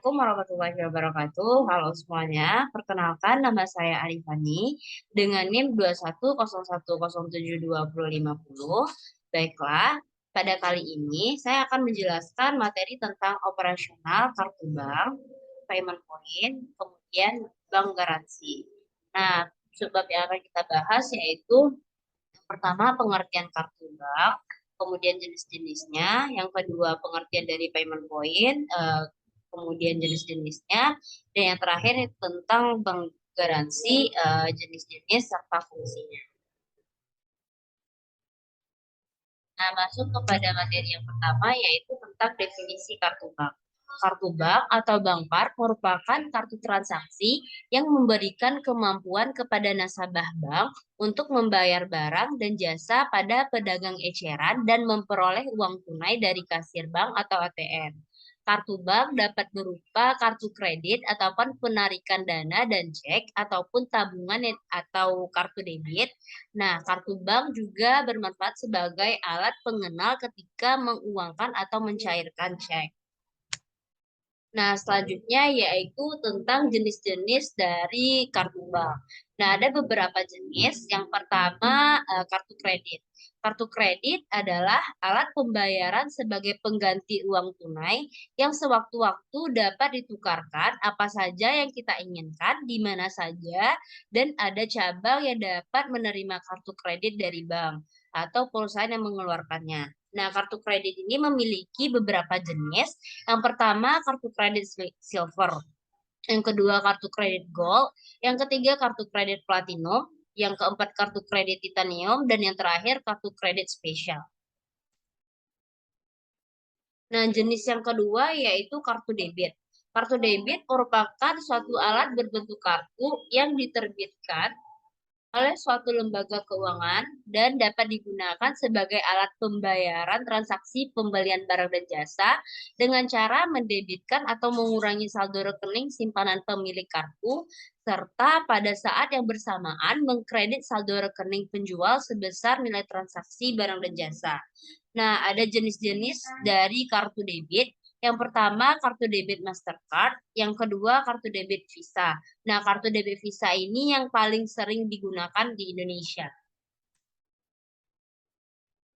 Assalamualaikum warahmatullahi wabarakatuh. Halo semuanya, perkenalkan nama saya Arifani dengan NIM 2101072050. Baiklah, pada kali ini saya akan menjelaskan materi tentang operasional kartu bank, payment point, kemudian bank garansi. Nah, sebab yang akan kita bahas yaitu yang pertama pengertian kartu bank, kemudian jenis-jenisnya, yang kedua pengertian dari payment point, kemudian jenis-jenisnya, dan yang terakhir tentang bank garansi, jenis-jenis serta fungsinya. Nah, masuk kepada materi yang pertama yaitu tentang definisi kartu bank. Kartu bank atau bank card merupakan kartu transaksi yang memberikan kemampuan kepada nasabah bank untuk membayar barang dan jasa pada pedagang eceran dan memperoleh uang tunai dari kasir bank atau ATM. Kartu bank dapat berupa kartu kredit ataupun penarikan dana dan cek ataupun tabungan atau kartu debit. Nah, kartu bank juga bermanfaat sebagai alat pengenal ketika menguangkan atau mencairkan cek. Nah, selanjutnya yaitu tentang jenis-jenis dari kartu bank. Nah, ada beberapa jenis. Yang pertama, kartu kredit. Kartu kredit adalah alat pembayaran sebagai pengganti uang tunai yang sewaktu-waktu dapat ditukarkan apa saja yang kita inginkan, di mana saja, dan ada cabang yang dapat menerima kartu kredit dari bank atau perusahaan yang mengeluarkannya. Nah, kartu kredit ini memiliki beberapa jenis. Yang pertama, kartu kredit silver. Yang kedua, kartu kredit gold. Yang ketiga, kartu kredit platinum. Yang keempat, kartu kredit titanium. Dan yang terakhir, kartu kredit spesial. Nah, jenis yang kedua yaitu kartu debit. Kartu debit merupakan suatu alat berbentuk kartu yang diterbitkan oleh suatu lembaga keuangan dan dapat digunakan sebagai alat pembayaran transaksi pembelian barang dan jasa dengan cara mendebitkan atau mengurangi saldo rekening simpanan pemilik kartu serta pada saat yang bersamaan mengkredit saldo rekening penjual sebesar nilai transaksi barang dan jasa. Nah, ada jenis-jenis dari kartu debit. Yang pertama, kartu debit Mastercard. Yang kedua, kartu debit Visa. Nah, kartu debit Visa ini yang paling sering digunakan di Indonesia.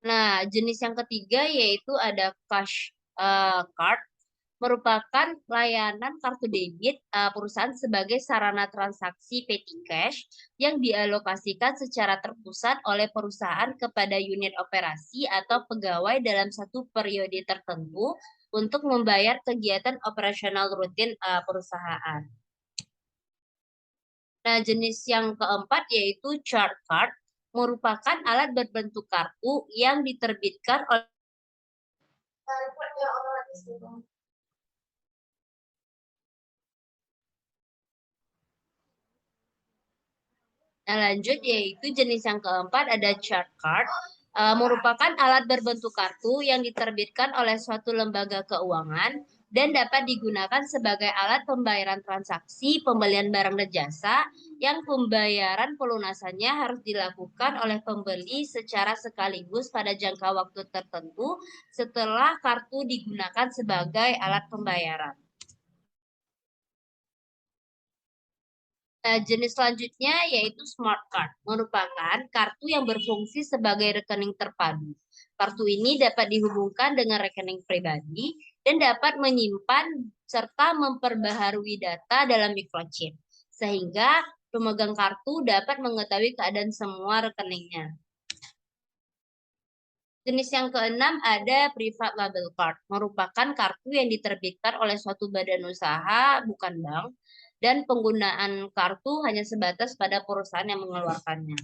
Nah, jenis yang ketiga yaitu ada cash card, merupakan layanan kartu debit perusahaan sebagai sarana transaksi petty cash yang dialokasikan secara terpusat oleh perusahaan kepada unit operasi atau pegawai dalam satu periode tertentu untuk membayar kegiatan operasional rutin perusahaan. Nah, jenis yang keempat yaitu chart card, merupakan alat berbentuk kartu yang diterbitkan oleh Nah, lanjut yaitu jenis yang keempat ada chart card, merupakan alat berbentuk kartu yang diterbitkan oleh suatu lembaga keuangan dan dapat digunakan sebagai alat pembayaran transaksi pembelian barang dan jasa yang pembayaran pelunasannya harus dilakukan oleh pembeli secara sekaligus pada jangka waktu tertentu setelah kartu digunakan sebagai alat pembayaran. Jenis selanjutnya yaitu smart card, merupakan kartu yang berfungsi sebagai rekening terpadu. Kartu ini dapat dihubungkan dengan rekening pribadi dan dapat menyimpan serta memperbaharui data dalam microchip, sehingga pemegang kartu dapat mengetahui keadaan semua rekeningnya. Jenis yang keenam ada private label card, merupakan kartu yang diterbitkan oleh suatu badan usaha, bukan bank, dan penggunaan kartu hanya sebatas pada perusahaan yang mengeluarkannya.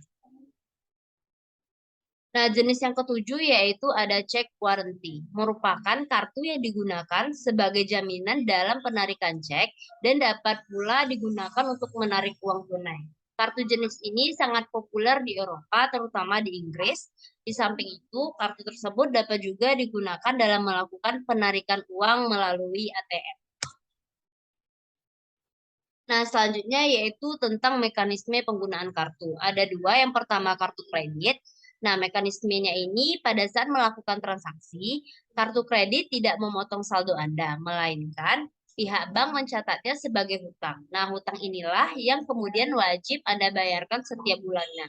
Nah, jenis yang ketujuh yaitu ada check warranty, merupakan kartu yang digunakan sebagai jaminan dalam penarikan cek dan dapat pula digunakan untuk menarik uang tunai. Kartu jenis ini sangat populer di Eropa, terutama di Inggris. Di samping itu, kartu tersebut dapat juga digunakan dalam melakukan penarikan uang melalui ATM. Nah, selanjutnya yaitu tentang mekanisme penggunaan kartu. Ada dua, yang pertama kartu kredit. Nah, mekanismenya ini pada saat melakukan transaksi, kartu kredit tidak memotong saldo Anda, melainkan pihak bank mencatatnya sebagai hutang. Nah, hutang inilah yang kemudian wajib Anda bayarkan setiap bulannya.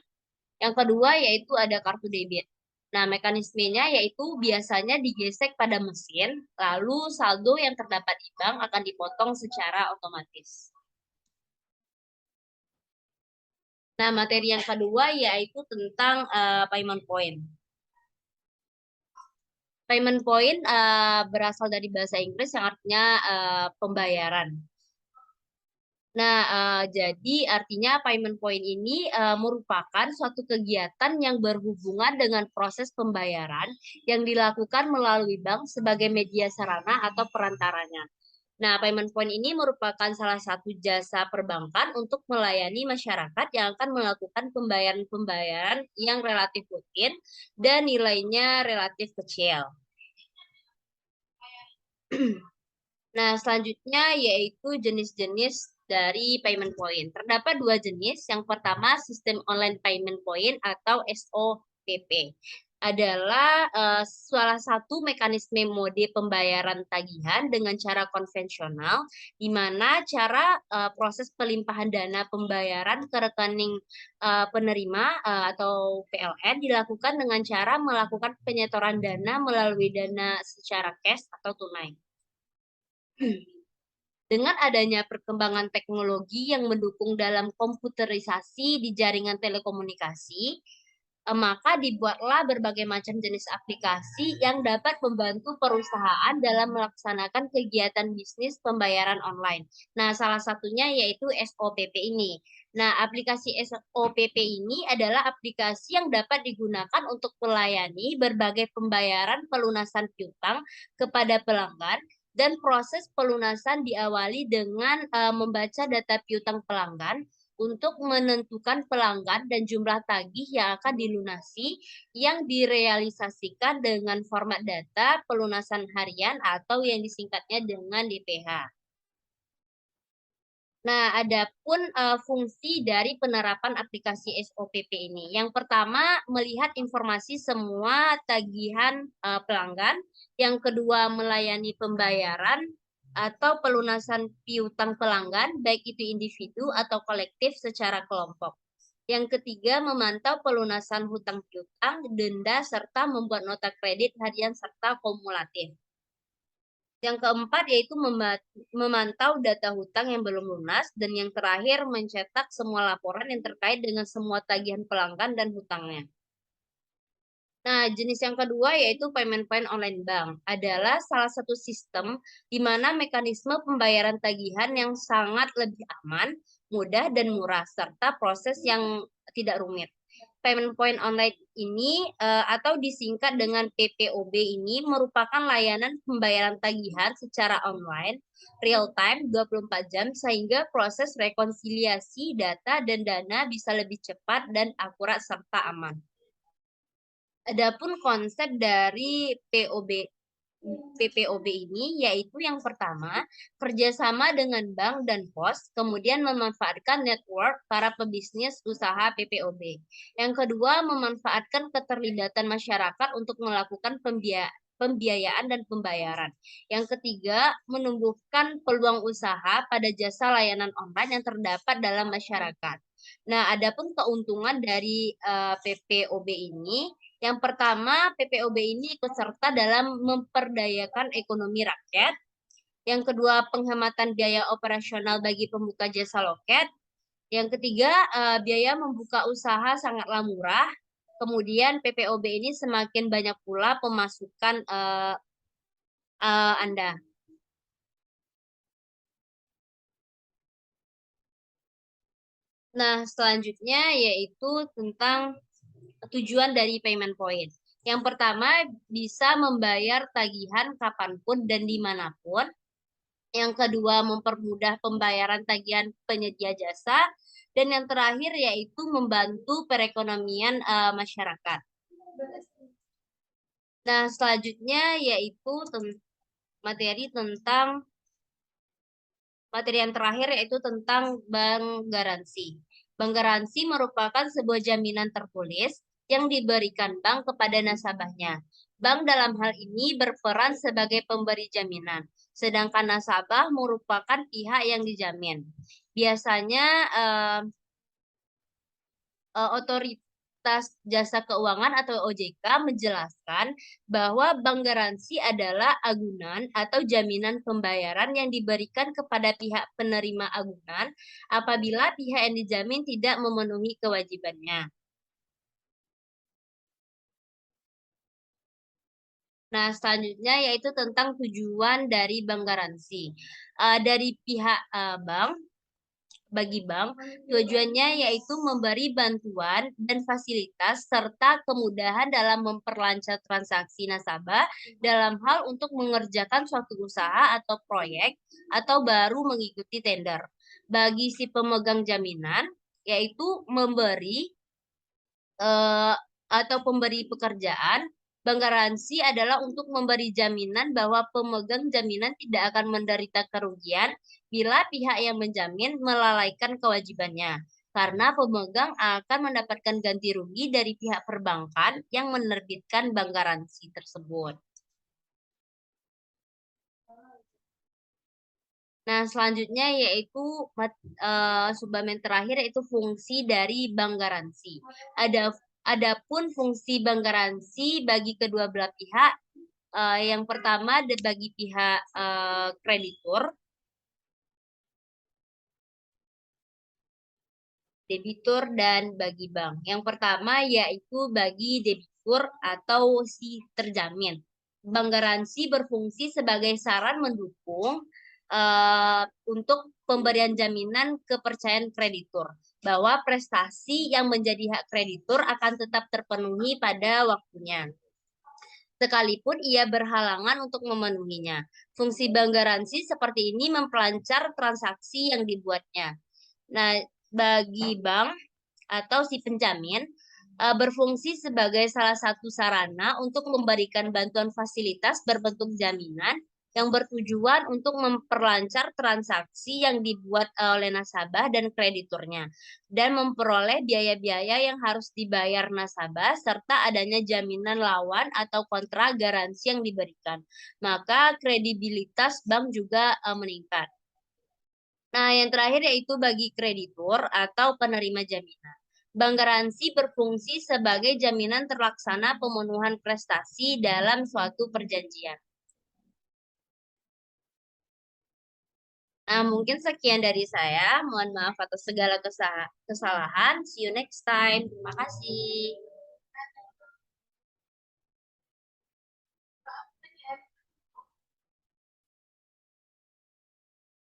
Yang kedua yaitu ada kartu debit. Nah, mekanismenya yaitu biasanya digesek pada mesin, lalu saldo yang terdapat di bank akan dipotong secara otomatis. Nah, materi yang kedua yaitu tentang payment point. Payment point berasal dari bahasa Inggris yang artinya pembayaran. Nah, jadi artinya payment point ini merupakan suatu kegiatan yang berhubungan dengan proses pembayaran yang dilakukan melalui bank sebagai media sarana atau perantaranya. Nah, payment point ini merupakan salah satu jasa perbankan untuk melayani masyarakat yang akan melakukan pembayaran-pembayaran yang relatif rutin dan nilainya relatif kecil. Nah, selanjutnya yaitu jenis-jenis dari payment point. Terdapat dua jenis. Yang pertama, sistem online payment point atau SOPP. Adalah salah satu mekanisme mode pembayaran tagihan dengan cara konvensional, di mana cara proses pelimpahan dana pembayaran ke rekening penerima atau PLN dilakukan dengan cara melakukan penyetoran dana melalui dana secara cash atau tunai. Dengan adanya perkembangan teknologi yang mendukung dalam komputerisasi di jaringan telekomunikasi, maka dibuatlah berbagai macam jenis aplikasi yang dapat membantu perusahaan dalam melaksanakan kegiatan bisnis pembayaran online. Nah, salah satunya yaitu SOPP ini. Nah, aplikasi SOPP ini adalah aplikasi yang dapat digunakan untuk melayani berbagai pembayaran pelunasan piutang kepada pelanggan, dan proses pelunasan diawali dengan membaca data piutang pelanggan untuk menentukan pelanggan dan jumlah tagih yang akan dilunasi yang direalisasikan dengan format data pelunasan harian atau yang disingkatnya dengan DPH. Nah, adapun fungsi dari penerapan aplikasi SOPP ini. Yang pertama, melihat informasi semua tagihan pelanggan. Yang kedua, melayani pembayaran atau pelunasan piutang pelanggan, baik itu individu atau kolektif secara kelompok. Yang ketiga, memantau pelunasan hutang piutang, denda, serta membuat nota kredit harian serta kumulatif. Yang keempat yaitu memantau data hutang yang belum lunas, dan yang terakhir mencetak semua laporan yang terkait dengan semua tagihan pelanggan dan hutangnya. Nah, jenis yang kedua yaitu payment point online bank adalah salah satu sistem di mana mekanisme pembayaran tagihan yang sangat lebih aman, mudah, dan murah, serta proses yang tidak rumit. Payment point online ini atau disingkat dengan PPOB ini merupakan layanan pembayaran tagihan secara online, real time 24 jam, sehingga proses rekonsiliasi data dan dana bisa lebih cepat dan akurat serta aman. Adapun konsep dari PPOB ini yaitu yang pertama, kerjasama dengan bank dan pos, kemudian memanfaatkan network para pebisnis usaha PPOB. Yang kedua, memanfaatkan keterlibatan masyarakat untuk melakukan pembiayaan dan pembayaran. Yang ketiga, menumbuhkan peluang usaha pada jasa layanan online yang terdapat dalam masyarakat. Nah, adapun keuntungan dari PPOB ini, yang pertama, PPOB ini ikut serta dalam memperdayakan ekonomi rakyat. Yang kedua, penghematan biaya operasional bagi pembuka jasa loket. Yang ketiga, biaya membuka usaha sangatlah murah. Kemudian PPOB ini semakin banyak pula pemasukan Anda. Nah, selanjutnya yaitu tentang tujuan dari payment point. Yang pertama, bisa membayar tagihan kapanpun dan dimanapun. Yang kedua, mempermudah pembayaran tagihan penyedia jasa. Dan yang terakhir yaitu membantu perekonomian masyarakat. Nah, selanjutnya yaitu materi yang terakhir yaitu tentang bank garansi. Bank garansi merupakan sebuah jaminan tertulis yang diberikan bank kepada nasabahnya. Bank dalam hal ini berperan sebagai pemberi jaminan. sedangkan nasabah merupakan pihak yang dijamin. Biasanya Otoritas Jasa Keuangan atau OJK menjelaskan bahwa bank garansi adalah agunan atau jaminan pembayaran yang diberikan kepada pihak penerima agunan apabila pihak yang dijamin tidak memenuhi kewajibannya. Nah, selanjutnya yaitu tentang tujuan dari bank garansi. Dari pihak bank, bagi bank, tujuannya yaitu memberi bantuan dan fasilitas serta kemudahan dalam memperlancar transaksi nasabah dalam hal untuk mengerjakan suatu usaha atau proyek atau baru mengikuti tender. Bagi si pemegang jaminan, yaitu memberi atau pemberi pekerjaan, bank garansi adalah untuk memberi jaminan bahwa pemegang jaminan tidak akan menderita kerugian bila pihak yang menjamin melalaikan kewajibannya. Karena pemegang akan mendapatkan ganti rugi dari pihak perbankan yang menerbitkan bank garansi tersebut. Nah, selanjutnya yaitu subbamen terakhir yaitu fungsi dari bank garansi. Adapun fungsi bank garansi bagi kedua belah pihak, yang pertama bagi pihak kreditur, debitur, dan bagi bank. Yang pertama yaitu bagi debitur atau si terjamin. Bank garansi berfungsi sebagai saran mendukung untuk pemberian jaminan kepercayaan kreditur bahwa prestasi yang menjadi hak kreditur akan tetap terpenuhi pada waktunya, sekalipun ia berhalangan untuk memenuhinya. Fungsi bank garansi seperti ini memperlancar transaksi yang dibuatnya. Nah, bagi bank atau si penjamin berfungsi sebagai salah satu sarana untuk memberikan bantuan fasilitas berbentuk jaminan yang bertujuan untuk memperlancar transaksi yang dibuat oleh nasabah dan krediturnya dan memperoleh biaya-biaya yang harus dibayar nasabah serta adanya jaminan lawan atau kontra garansi yang diberikan. Maka kredibilitas bank juga meningkat. Nah, yang terakhir yaitu bagi kreditur atau penerima jaminan. Bank garansi berfungsi sebagai jaminan terlaksana pemenuhan prestasi dalam suatu perjanjian. Nah, mungkin sekian dari saya. Mohon maaf atas segala kesalahan. See you next time. Terima kasih.